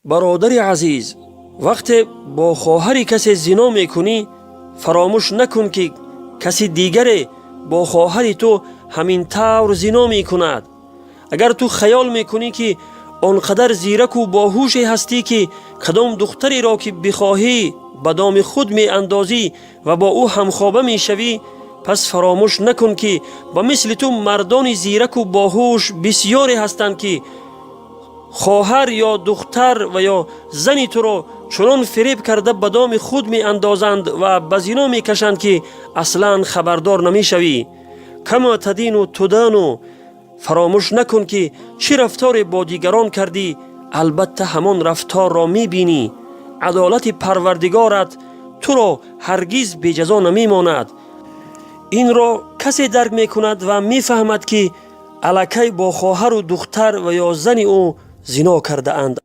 برادر عزیز، وقتی با خواهر کسی زنا میکنی فراموش نکن که کسی دیگری با خواهر تو همین طور زنا میکند. اگر تو خیال میکنی که آنقدر زیرک و باهوشی هستی که کدام دختری را که بخواهی به دام خود می اندازی و با او همخوابه می شوی، پس فراموش نکن که با مثل تو مردان زیرک و باهوش بسیاری هستند که خواهر یا دختر و یا زنی تو را چنان فریب کرده به دام خود می اندازند و به زنا می کشند که اصلا خبردار نمی شوی. کما تدین و تدان. و فراموش نکن که چه رفتار با دیگران کردی، البته همان رفتار را می بینی. عدالت پروردگارت تو را هرگز بی جزا نمی ماند. این را کسی درک می کند و می فهمد که الکی با خواهر و دختر و یا زن او زنا کرده اند.